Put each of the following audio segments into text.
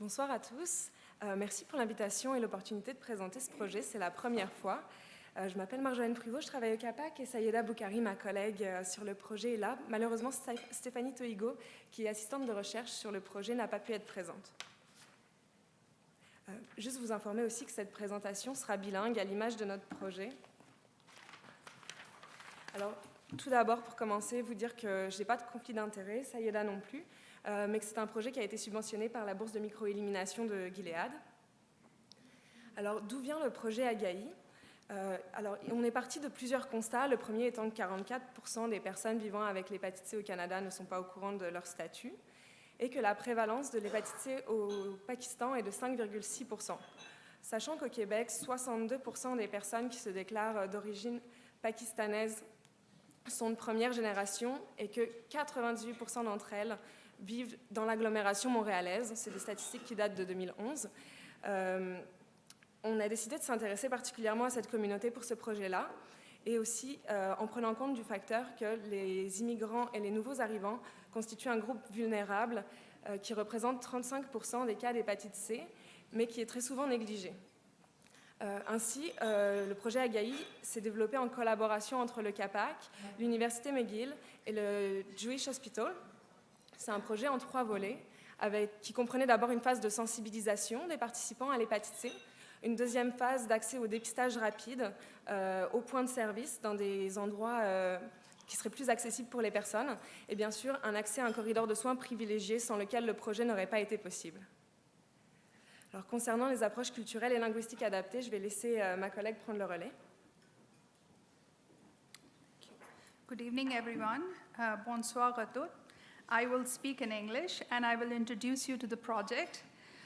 Bonsoir à tous. Merci pour l'invitation et l'opportunité de présenter ce projet. C'est la première fois. Je m'appelle Marjolaine Pruvost, je travaille au CAPAHC et Sayeda Boukari, ma collègue sur le projet, est là. Malheureusement, Stéphanie Toigo, qui est assistante de recherche sur le projet, n'a pas pu être présente. Juste vous informer aussi que cette présentation sera bilingue à l'image de notre projet. Alors, tout d'abord, pour commencer, vous dire que je n'ai pas de conflit d'intérêt, Sayeda non plus, mais que c'est un projet qui a été subventionné par la bourse de micro-élimination de Gilead. Alors, d'où vient le projet Aagahi ? Alors, on est parti de plusieurs constats, le premier étant que 44% des personnes vivant avec l'hépatite C au Canada ne sont pas au courant de leur statut, et que la prévalence de l'hépatite C au Pakistan est de 5,6%. Sachant qu'au Québec, 62% des personnes qui se déclarent d'origine pakistanaise sont de première génération et que 98% d'entre elles vivent dans l'agglomération montréalaise. C'est des statistiques qui datent de 2011. On a décidé de s'intéresser particulièrement à cette communauté pour ce projet-là et aussi en prenant compte du facteur que les immigrants et les nouveaux arrivants constituent un groupe vulnérable qui représente 35% des cas d'hépatite C, mais qui est très souvent négligé. Ainsi, le projet Aagahi s'est développé en collaboration entre le CAPAHC, l'Université McGill et le Jewish Hospital. C'est un projet en 3 volets, qui comprenait d'abord une phase de sensibilisation des participants à l'hépatite C, une deuxième phase d'accès au dépistage rapide au point de service dans des endroits qui seraient plus accessibles pour les personnes, et bien sûr un accès à un corridor de soins privilégié sans lequel le projet n'aurait pas été possible. Alors, concernant les approches culturelles et linguistiques adaptées, je vais laisser ma collègue prendre le relais. Good evening, everyone. Bonsoir à tous. I will speak in English, and I will introduce you to the project.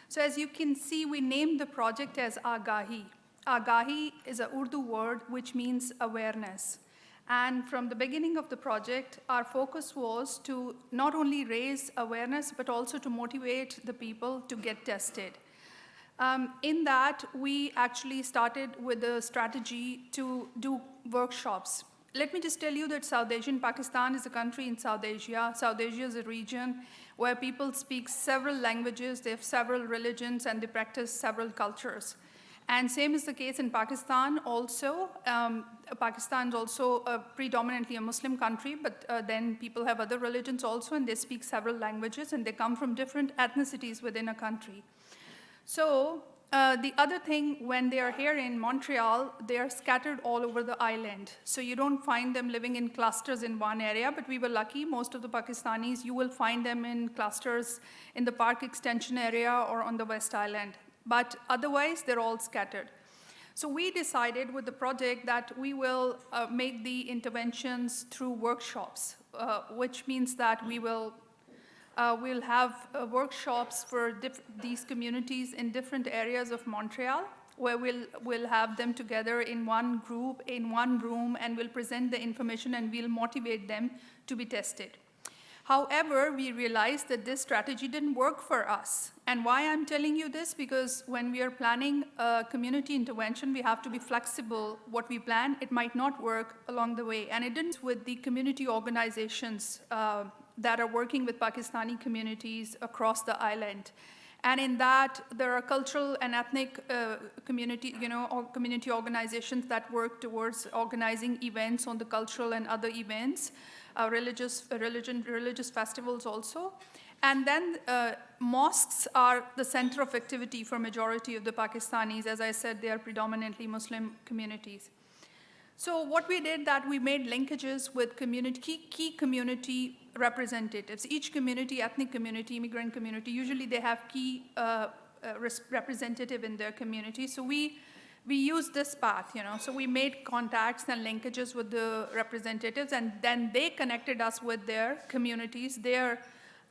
So as you can see, we named the project as Aagahi. Aagahi is a Urdu word which means awareness. And from the beginning of the project, our focus was to not only raise awareness, but also to motivate the people to get tested. In that, we actually started with a strategy to do workshops. Let me just tell you that South Asian Pakistan is a country in South Asia. South Asia is a region where people speak several languages, they have several religions, and they practice several cultures. And same is the case in Pakistan also. Pakistan is also predominantly a Muslim country, but then people have other religions also, and they speak several languages, and they come from different ethnicities within a country. So the other thing, when they are here in Montreal, they are scattered all over the island. So you don't find them living in clusters in one area, but we were lucky. Most of the Pakistanis, you will find them in clusters in the park extension area or on the West Island. But otherwise, they're all scattered. So we decided with the project that we will make the interventions through workshops, which means that we'll have workshops for these communities in different areas of Montreal, where we'll have them together in one group, in one room, and we'll present the information and we'll motivate them to be tested. However, we realized that this strategy didn't work for us. And why I'm telling you this? Because when we are planning a community intervention, we have to be flexible. What we plan, it might not work along the way. And it didn't with the community organizations that are working with Pakistani communities across the island. And in that, there are cultural and ethnic community organizations that work towards organizing events on the cultural and other events, religious festivals also. And then mosques are the center of activity for majority of the Pakistanis. As I said, they are predominantly Muslim communities. So what we did that we made linkages with key community representatives. Each community, ethnic community, immigrant community, usually they have key representative in their community. So we used this path, So we made contacts and linkages with the representatives, and then they connected us with their communities, their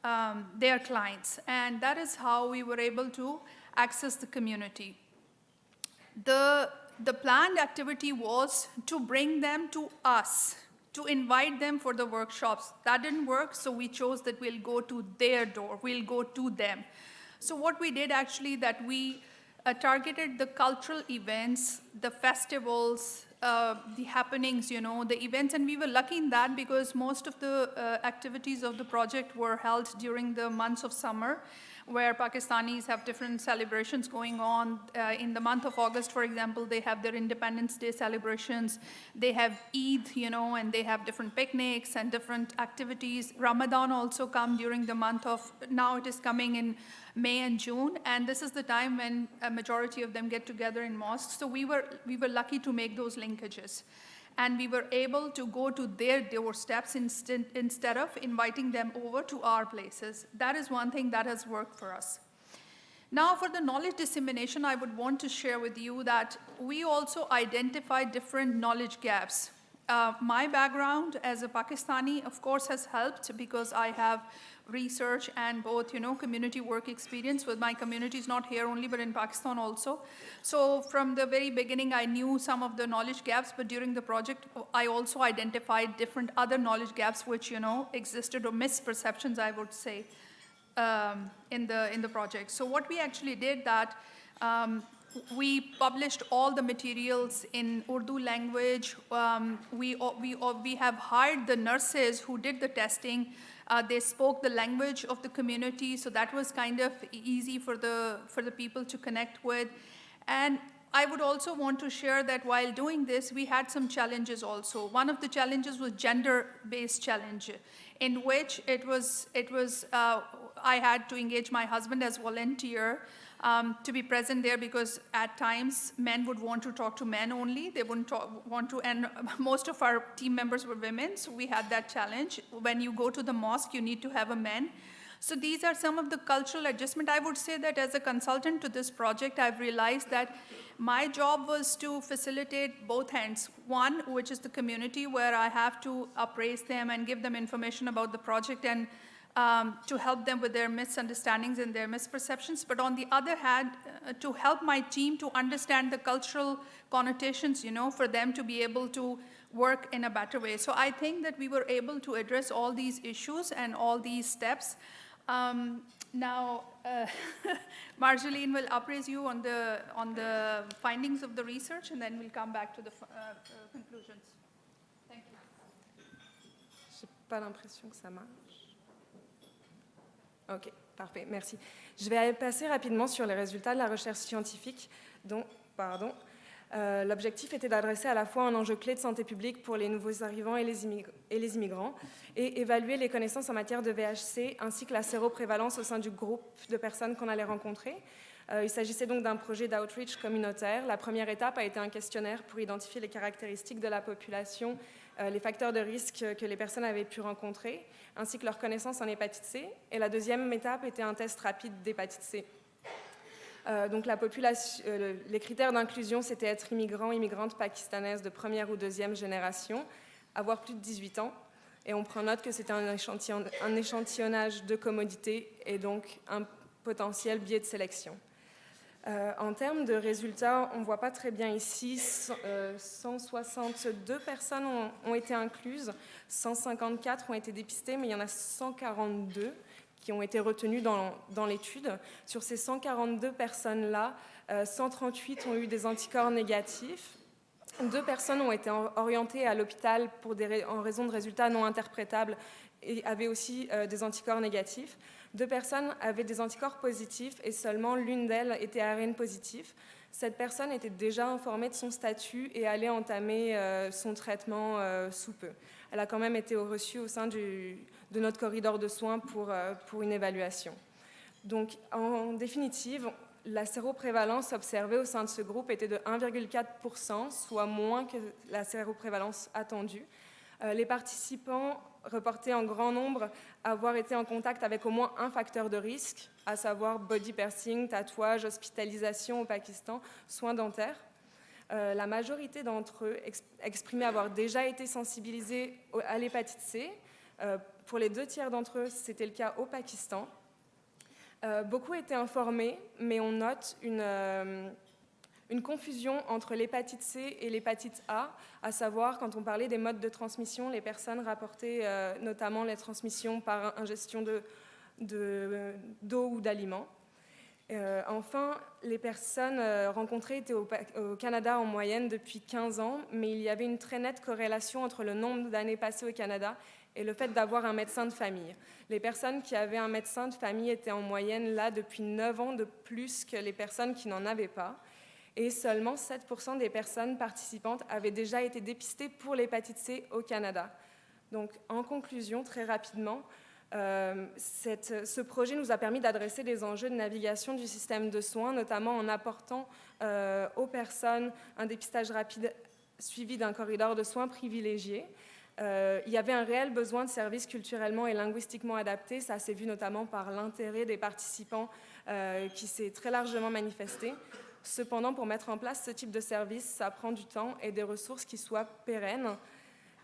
clients. And that is how we were able to access the community. The planned activity was to bring them to us, to invite them for the workshops. That didn't work, so we chose that we'll go to their door, we'll go to them. So what we did actually that we targeted the cultural events, the festivals, the happenings, the events, and we were lucky in that because most of the activities of the project were held during the months of summer. where Pakistanis have different celebrations going on. In the month of August, for example, they have their Independence Day celebrations. They have Eid, and they have different picnics and different activities. Ramadan also come during the month of, now it is coming in May and June, and this is the time when a majority of them get together in mosques. So we were lucky to make those linkages. And we were able to go to their doorsteps instead of inviting them over to our places. That is one thing that has worked for us. Now for the knowledge dissemination, I would want to share with you that we also identify different knowledge gaps. My background as a Pakistani, of course, has helped because I have research and both, community work experience with my communities, not here only, but in Pakistan also. So from the very beginning, I knew some of the knowledge gaps, but during the project, I also identified different other knowledge gaps which, existed, or misperceptions, I would say, in the project. So what we actually did that, we published all the materials in Urdu language. We have hired the nurses who did the testing. They spoke the language of the community, so that was kind of easy for the people to connect with. And I would also want to share that while doing this, we had some challenges also. One of the challenges was gender-based challenge, in which I had to engage my husband as volunteer to be present there, because at times men would want to talk to men only. They wouldn't want to, and most of our team members were women, so we had that challenge. When you go to the mosque, you need to have a man. So these are some of the cultural adjustment. I would say that as a consultant to this project, I've realized that my job was to facilitate both ends. One, which is the community, where I have to appraise them and give them information about the project and to help them with their misunderstandings and their misperceptions. But on the other hand, to help my team to understand the cultural connotations, for them to be able to work in a better way. So I think that we were able to address all these issues and all these steps. Now, Marjolaine will appraise you on the findings of the research, and then we'll come back to the conclusions. Thank you. J'ai pas l'impression que ça marche. Ok, parfait, merci. Je vais passer rapidement sur les résultats de la recherche scientifique. L'objectif était d'adresser à la fois un enjeu clé de santé publique pour les nouveaux arrivants et les immigrants, et évaluer les connaissances en matière de VHC, ainsi que la séroprévalence au sein du groupe de personnes qu'on allait rencontrer. Il s'agissait donc d'un projet d'outreach communautaire. La première étape a été un questionnaire pour identifier les caractéristiques de la population, les facteurs de risque que les personnes avaient pu rencontrer, ainsi que leurs connaissances en hépatite C. Et la deuxième étape était un test rapide d'hépatite C. Donc les critères d'inclusion, c'était être immigrant, immigrante pakistanaise de première ou deuxième génération, avoir plus de 18 ans. Et on prend note que c'était un échantillonnage de commodité et donc un potentiel biais de sélection. En termes de résultats, on ne voit pas très bien ici, 162 personnes ont été incluses, 154 ont été dépistées, mais il y en a 142 qui ont été retenues dans l'étude. Sur ces 142 personnes-là, 138 ont eu des anticorps négatifs. 2 personnes ont été orientées à l'hôpital en raison de résultats non interprétables et avaient aussi des anticorps négatifs. 2 personnes avaient des anticorps positifs et seulement l'une d'elles était ARN positif. Cette personne était déjà informée de son statut et allait entamer son traitement sous peu. Elle a quand même été reçue au sein de notre corridor de soins pour une évaluation. Donc, en définitive, la séroprévalence observée au sein de ce groupe était de 1,4%, soit moins que la séroprévalence attendue. Les participants reportaient en grand nombre avoir été en contact avec au moins un facteur de risque, à savoir body piercing, tatouage, hospitalisation au Pakistan, soins dentaires. La majorité d'entre eux exprimaient avoir déjà été sensibilisés à l'hépatite C. Pour les 2 tiers d'entre eux, c'était le cas au Pakistan. Beaucoup étaient informés, mais on note une confusion entre l'hépatite C et l'hépatite A, à savoir, quand on parlait des modes de transmission, les personnes rapportaient notamment les transmissions par ingestion d'eau ou d'aliments. Enfin, les personnes rencontrées étaient au Canada en moyenne depuis 15 ans, mais il y avait une très nette corrélation entre le nombre d'années passées au Canada et le fait d'avoir un médecin de famille. Les personnes qui avaient un médecin de famille étaient en moyenne là depuis 9 ans de plus que les personnes qui n'en avaient pas. Et seulement 7% des personnes participantes avaient déjà été dépistées pour l'hépatite C au Canada. Donc, en conclusion, très rapidement, ce projet nous a permis d'adresser les enjeux de navigation du système de soins, notamment en apportant aux personnes un dépistage rapide suivi d'un corridor de soins privilégié. Il y avait un réel besoin de services culturellement et linguistiquement adaptés. Ça s'est vu notamment par l'intérêt des participants qui s'est très largement manifesté. Cependant, pour mettre en place ce type de service, ça prend du temps et des ressources qui soient pérennes.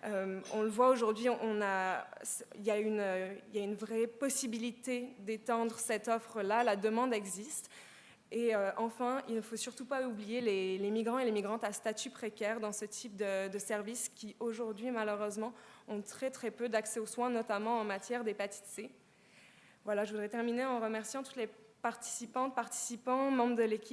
On le voit aujourd'hui, il y a une vraie possibilité d'étendre cette offre-là, la demande existe. Et enfin, il ne faut surtout pas oublier les migrants et les migrantes à statut précaire dans ce type de service qui, aujourd'hui, malheureusement, ont très très peu d'accès aux soins, notamment en matière d'hépatite C. Voilà, je voudrais terminer en remerciant toutes les participantes, participants, membres de l'équipe